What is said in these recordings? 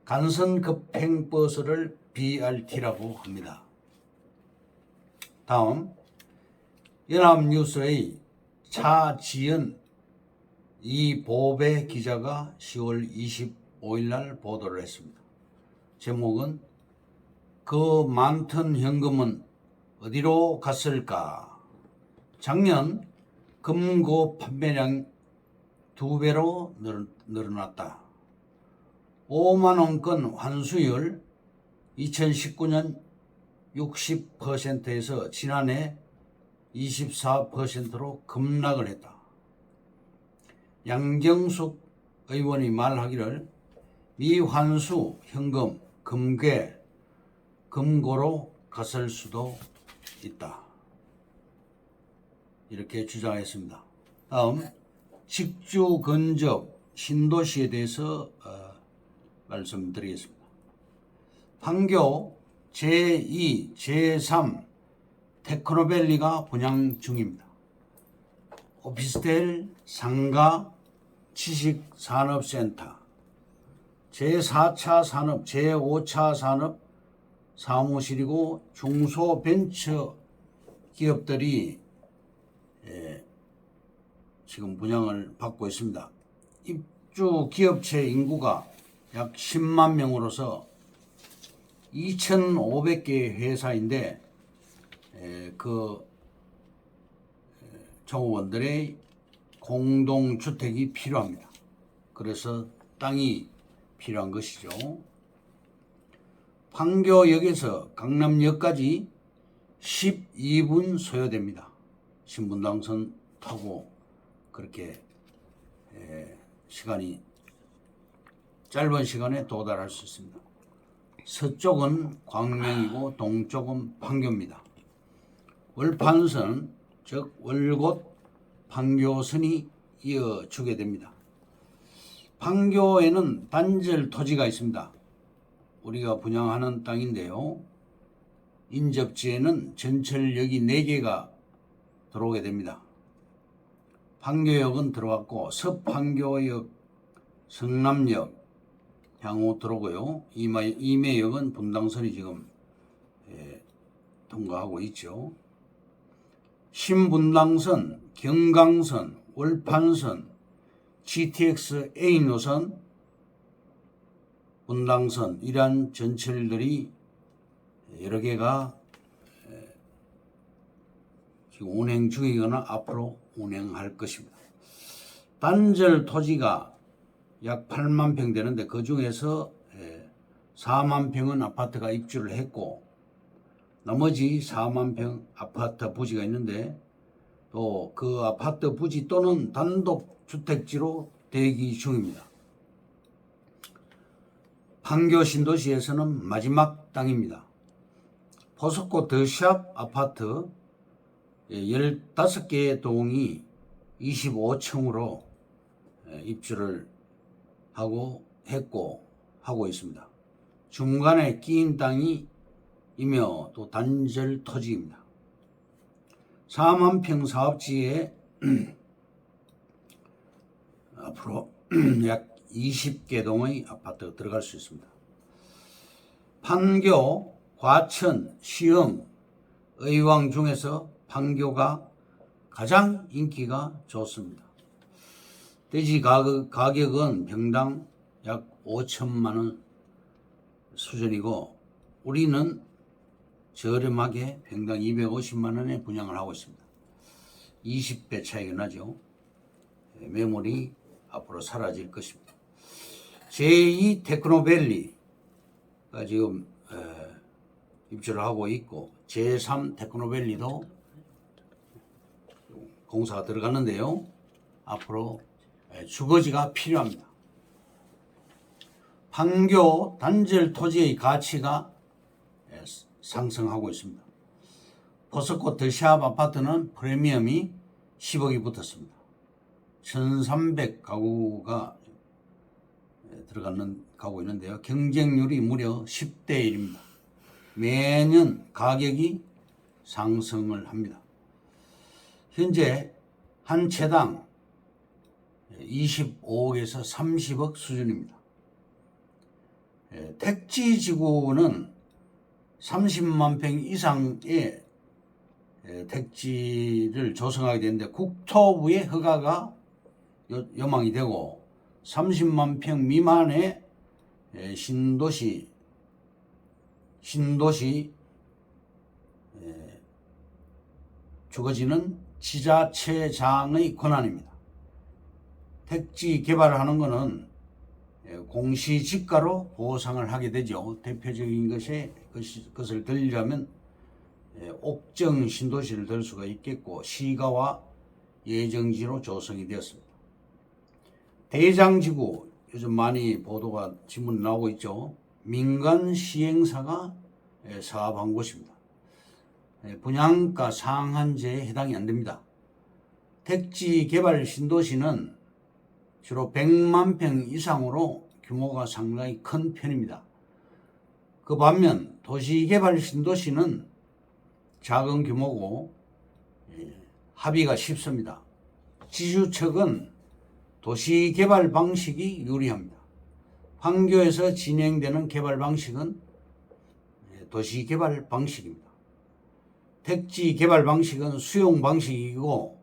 간선급행버스를 BRT라고 합니다. 다음 연합뉴스의 차지연 이보배 기자가 10월 25일 날 보도를 했습니다. 제목은 그 많던 현금은 어디로 갔을까? 작년 금고 판매량 2배로 늘어났다. 5만원권 환수율 2019년 60%에서 지난해 24%로 급락을 했다. 양경숙 의원이 말하기를 미환수 현금 금괴 금고로 갔을 수도 있다. 이렇게 주장했습니다. 다음 직주 근접 신도시에 대해서 말씀드리겠습니다. 판교 제2, 제3 테크노밸리가 분양 중입니다. 오피스텔, 상가, 지식산업센터, 제4차 산업, 제5차 산업 사무실이고 중소벤처 기업들이 지금 분양을 받고 있습니다. 입주 기업체 인구가 약 10만 명으로서 2,500개 회사인데 그 종업원들의 공동주택이 필요합니다. 그래서 땅이 필요한 것이죠. 판교역에서 강남역까지 12분 소요됩니다. 신분당선 타고 그렇게 시간이 짧은 시간에 도달할 수 있습니다. 서쪽은 광명이고 동쪽은 판교입니다. 월판선 즉 월곶 판교선이 이어주게 됩니다. 판교에는 단절 토지가 있습니다. 우리가 분양하는 땅인데요. 인접지에는 전철역이 4개가 들어오게 됩니다. 판교역은 들어갔고 서판교역, 성남역 향후 들어오고요. 임해역은 분당선이 지금 통과하고 있죠. 신분당선, 경강선, 월판선, GTX A 노선, 분당선 이러한 전철들이 여러 개가 지금 운행 중이거나 앞으로 운행할 것입니다. 단절 토지가 약 8만 평 되는데 그 중에서 4만 평은 아파트가 입주를 했고 나머지 4만 평 아파트 부지가 있는데 또 그 아파트 부지 또는 단독주택지로 대기 중입니다. 판교 신도시에서는 마지막 땅입니다. 포스코 더샵 아파트 15개의 동이 25층으로 입주를 하고 있습니다. 중간에 끼인 땅이 이며 또 단절 토지입니다. 4만 평 사업지에 앞으로 약 20개 동의 아파트가 들어갈 수 있습니다. 판교, 과천, 시흥, 의왕 중에서 판교가 가장 인기가 좋습니다. 대지 가격은 평당 약 5천만 원 수준이고 우리는 저렴하게 평당 250만 원에 분양을 하고 있습니다. 20배 차이가 나죠. 매물이 앞으로 사라질 것입니다. 제2 테크노밸리가 지금 입주를 하고 있고 제3 테크노밸리도 공사가 들어가는데요. 앞으로 주거지가 필요합니다. 판교 단절 토지의 가치가 상승하고 있습니다. 포스코 더샵 아파트는 프리미엄이 10억이 붙었습니다. 1,300 가구가 가고 있는데요. 경쟁률이 무려 10대 1입니다. 매년 가격이 상승을 합니다. 현재 한 채당 25억에서 30억 수준입니다. 택지지구는 30만 평 이상의 택지를 조성하게 되는데 국토부의 허가가 요망이 되고 30만 평 미만의 신도시 주거지는 지자체장의 권한입니다. 택지 개발하는 것은 공시지가로 보상을 하게 되죠. 대표적인 것을 들자면 옥정 신도시를 들 수가 있겠고 시가와 예정지로 조성이 되었습니다. 대장지구 요즘 많이 보도가 신문 나오고 있죠. 민간 시행사가 사업한 곳입니다. 분양가 상한제에 해당이 안 됩니다. 택지 개발 신도시는 주로 100만 평 이상으로 규모가 상당히 큰 편입니다. 그 반면 도시개발 신도시는 작은 규모고 합의가 쉽습니다. 지주측은 도시개발 방식이 유리합니다. 판교에서 진행되는 개발 방식은 도시개발 방식입니다. 택지 개발 방식은 수용 방식이고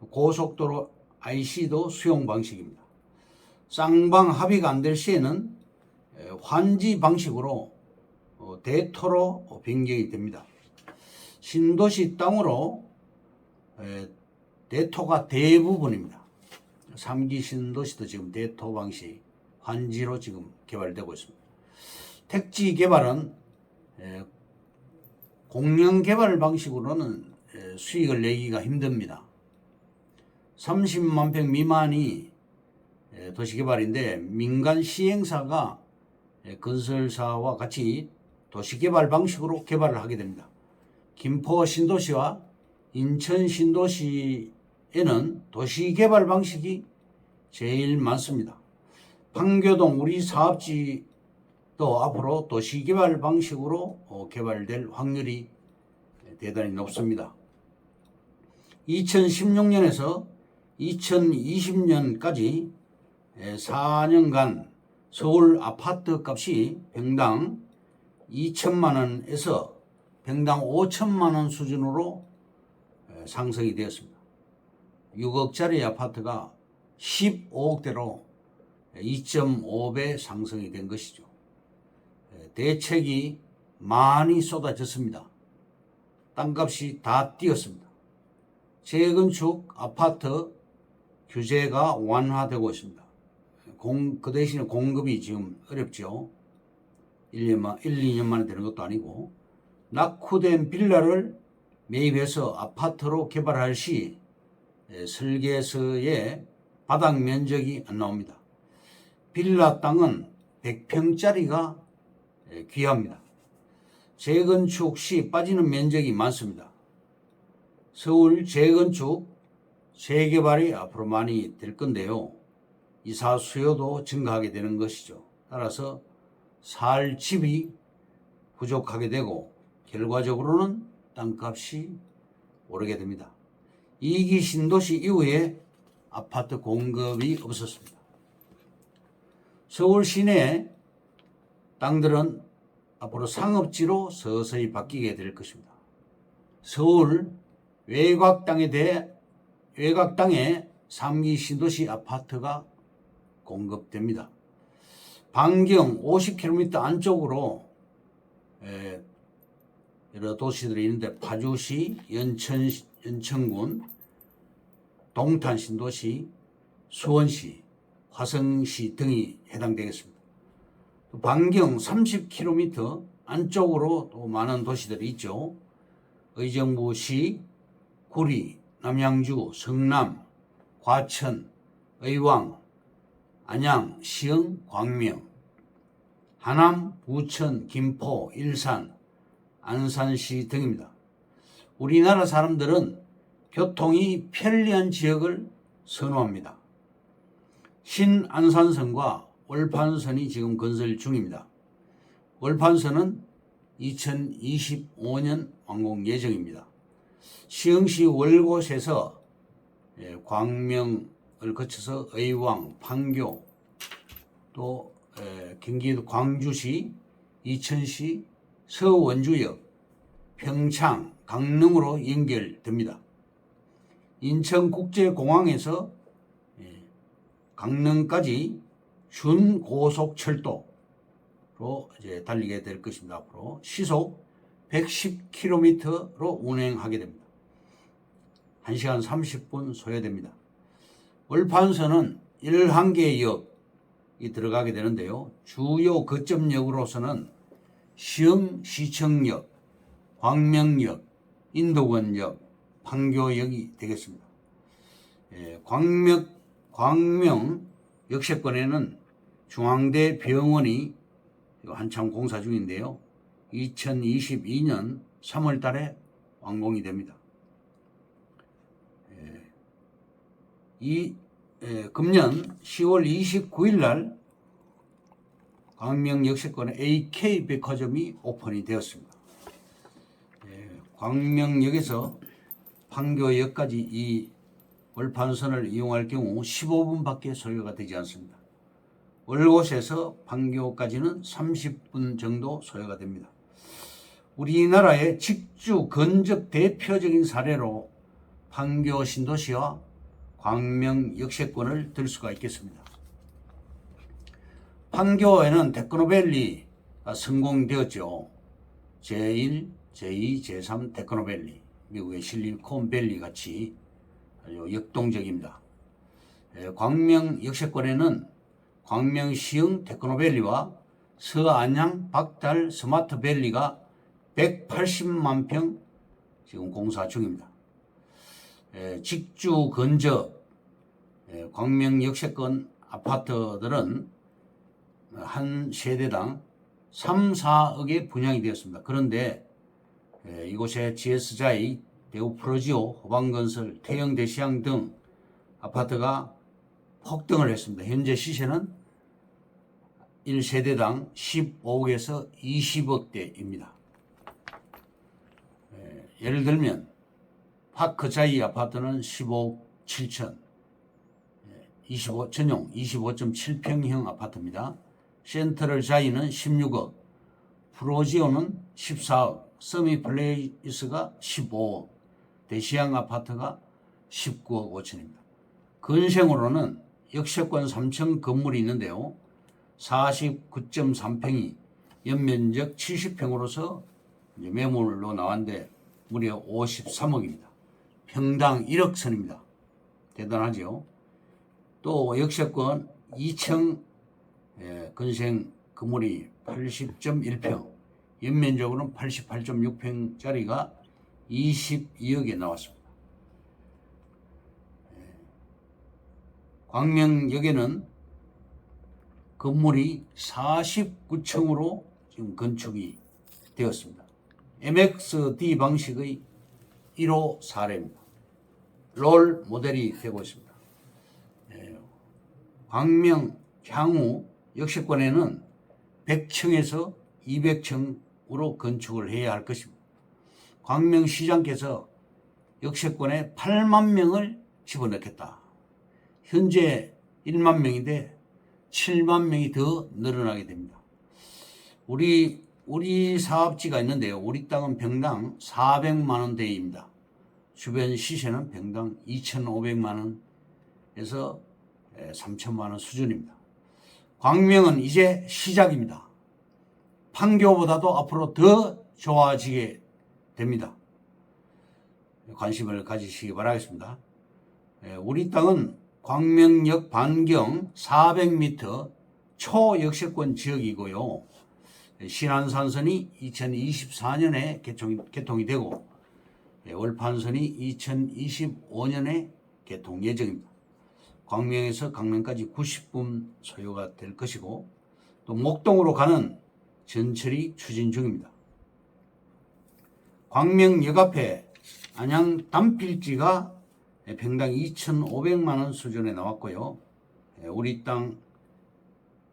고속도로 IC도 수용 방식입니다. 쌍방 합의가 안 될 시에는 환지 방식으로 대토로 변경이 됩니다. 신도시 땅으로 대토가 대부분입니다. 3기 신도시도 지금 대토 방식 환지로 지금 개발되고 있습니다. 택지 개발은 공영 개발 방식으로는 수익을 내기가 힘듭니다. 30만 평 미만이 도시개발인데 민간 시행사가 건설사와 같이 도시개발 방식으로 개발을 하게 됩니다. 김포 신도시와 인천 신도시에는 도시개발 방식이 제일 많습니다. 판교동 우리 사업지도 앞으로 도시개발 방식으로 개발될 확률이 대단히 높습니다. 2016년에서 2020년까지 4년간 서울 아파트 값이 평당 2천만 원에서 평당 5천만 원 수준으로 상승이 되었습니다. 6억짜리 아파트가 15억대로 2.5배 상승이 된 것이죠. 대책이 많이 쏟아졌습니다. 땅값이 다 뛰었습니다. 재건축 아파트 규제가 완화되고 있습니다. 그 대신에 공급이 지금 어렵죠. 1, 2년 만에 되는 것도 아니고 낙후된 빌라를 매입해서 아파트로 개발할 시 설계서에 바닥 면적이 안 나옵니다. 빌라 땅은 100평짜리가 귀합니다. 재건축 시 빠지는 면적이 많습니다. 서울 재건축 재개발이 앞으로 많이 될 건데요. 이사 수요도 증가하게 되는 것이죠. 따라서 살 집이 부족하게 되고 결과적으로는 땅값이 오르게 됩니다. 2기 신도시 이후에 아파트 공급이 없었습니다. 서울 시내 땅들은 앞으로 상업지로 서서히 바뀌게 될 것입니다. 서울 외곽땅에 3기 신도시 아파트가 공급됩니다. 반경 50km 안쪽으로 여러 도시들이 있는데 파주시, 연천군, 동탄 신도시, 수원시, 화성시 등이 해당되겠습니다. 반경 30km 안쪽으로 또 많은 도시들이 있죠. 의정부시, 구리, 남양주, 성남, 과천, 의왕, 안양, 시흥, 광명, 하남, 부천, 김포, 일산, 안산시 등입니다. 우리나라 사람들은 교통이 편리한 지역을 선호합니다. 신안산선과 월판선이 지금 건설 중입니다. 월판선은 2025년 완공 예정입니다. 시흥시 월곶에서 광명을 거쳐서 의왕, 판교, 또 경기도 광주시, 이천시, 서원주역, 평창, 강릉으로 연결됩니다. 인천국제공항에서 강릉까지 준고속철도로 이제 달리게 될 것입니다. 앞으로 시속 110km로 운행하게 됩니다. 1시간 30분 소요됩니다. 월판선은 11개 역이 들어가게 되는데요. 주요 거점역으로서는 시흥시청역, 광명역, 인도권역, 판교역이 되겠습니다. 광명 역세권에는 중앙대 병원이 한참 공사 중인데요. 2022년 3월 달에 완공이 됩니다. 금년 10월 29일 날 광명 역세권의 AK 백화점이 오픈이 되었습니다. 광명역에서 판교역까지 이 월판선을 이용할 경우 15분밖에 소요가 되지 않습니다. 월곶에서 판교까지는 30분 정도 소요가 됩니다. 우리나라의 직주 건접 대표적인 사례로 판교 신도시와 광명 역세권을 들 수가 있겠습니다. 판교에는 테크노밸리가 성공되었죠. 제1, 제2, 제3 테크노밸리, 미국의 실리콘밸리 같이 아주 역동적입니다. 광명 역세권에는 광명시흥 테크노밸리와 서안양 박달 스마트밸리가 180만 평 지금 공사 중입니다. 직주 근접 광명 역세권 아파트들은 한 세대당 3, 4억에 분양이 되었습니다. 그런데 이곳에 GS자이, 대우프로지오, 호방건설, 태영대시양 등 아파트가 폭등을 했습니다. 현재 시세는 1세대당 15억에서 20억대입니다. 예를 들면 파크자이 아파트는 15억 7천, 전용 25.7평형 아파트입니다. 센트럴 자이는 16억, 프로지오는 14억, 서미플레이스가 15억, 대시양 아파트가 19억 5천입니다. 근생으로는 역세권 3층 건물이 있는데요. 49.3평이 연면적 70평으로서 매물로 나왔는데 무려 53억입니다. 평당 1억 선입니다. 대단하죠. 또 역세권 2층 근생 건물이 80.1평, 연면적으로는 88.6평짜리가 22억에 나왔습니다. 광명역에는 건물이 49층으로 지금 건축이 되었습니다. MXD 방식의 1호 사례입니다. 롤 모델이 되고 있습니다. 광명 향후 역세권에는 100층에서 200층으로 건축을 해야 할 것입니다. 광명시장께서 역세권에 8만 명을 집어넣겠다. 현재 1만 명인데 7만 명이 더 늘어나게 됩니다. 우리 사업지가 있는데요. 우리 땅은 평당 400만 원대입니다. 주변 시세는 평당 2,500만 원에서 3천만 원 수준입니다. 광명은 이제 시작입니다. 판교보다도 앞으로 더 좋아지게 됩니다. 관심을 가지시기 바라겠습니다. 우리 땅은 광명역 반경 400m 초역세권 지역이고요. 신안산선이 2024년에 개통이 되고 월판선이 2025년에 개통 예정입니다. 광명에서 강릉까지 90분 소요가 될 것이고 또 목동으로 가는 전철이 추진 중입니다. 광명역 앞에 안양 단필지가 평당 2,500만 원 수준에 나왔고요. 우리 땅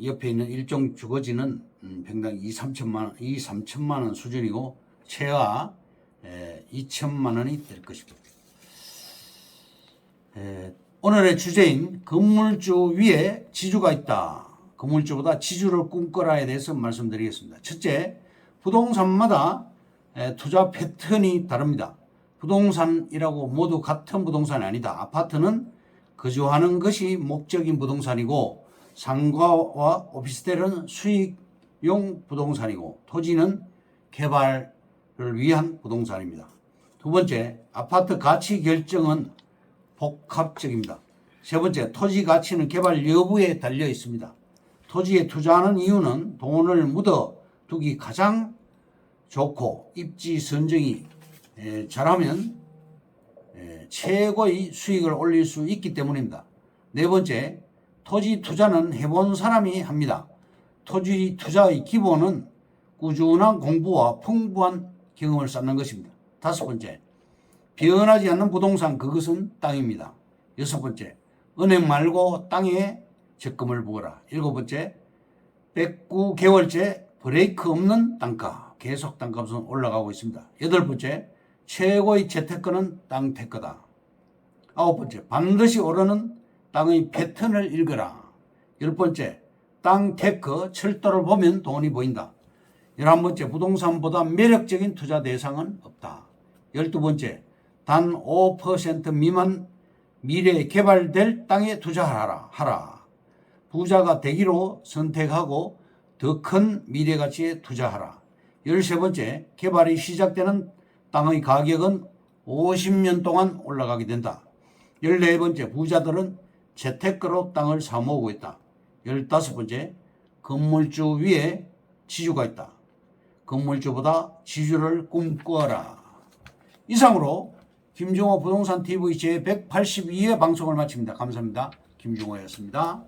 옆에 있는 일종 주거지는 평당 2,3천만 원 수준이고 최하 2천만 원이 될 것입니다. 오늘의 주제인 건물주 위에 지주가 있다. 건물주보다 지주를 꿈꿔라에 대해서 말씀드리겠습니다. 첫째, 부동산마다 투자 패턴이 다릅니다. 부동산이라고 모두 같은 부동산이 아니다. 아파트는 거주하는 것이 목적인 부동산이고 상가와 오피스텔은 수익용 부동산이고 토지는 개발을 위한 부동산입니다. 두 번째, 아파트 가치 결정은 복합적입니다. 세 번째, 토지 가치는 개발 여부에 달려 있습니다. 토지에 투자하는 이유는 돈을 묻어두기 가장 좋고 입지 선정이 잘하면 최고의 수익을 올릴 수 있기 때문입니다. 네 번째, 토지 투자는 해본 사람이 합니다. 토지 투자의 기본은 꾸준한 공부와 풍부한 경험을 쌓는 것입니다. 다섯 번째, 변하지 않는 부동산 그것은 땅입니다. 여섯 번째, 은행 말고 땅에 적금을 부어라. 일곱 번째, 109개월째 브레이크 없는 땅가. 계속 땅값은 올라가고 있습니다. 여덟 번째, 최고의 재테크는 땅 테크다. 아홉 번째, 반드시 오르는 땅의 패턴을 읽어라. 열 번째, 땅 테크 철도를 보면 돈이 보인다. 11번째, 부동산보다 매력적인 투자 대상은 없다. 12번째, 단 5% 미만 미래에 개발될 땅에 투자하라. 부자가 되기로 선택하고 더 큰 미래 가치에 투자하라. 13번째, 개발이 시작되는 땅의 가격은 50년 동안 올라가게 된다. 14번째, 부자들은 재테크로 땅을 사모으고 있다. 15번째, 건물주 위에 지주가 있다. 건물주보다 지주를 꿈꿔라. 이상으로 김종호 부동산 TV 제182회 방송을 마칩니다. 감사합니다. 김종호였습니다.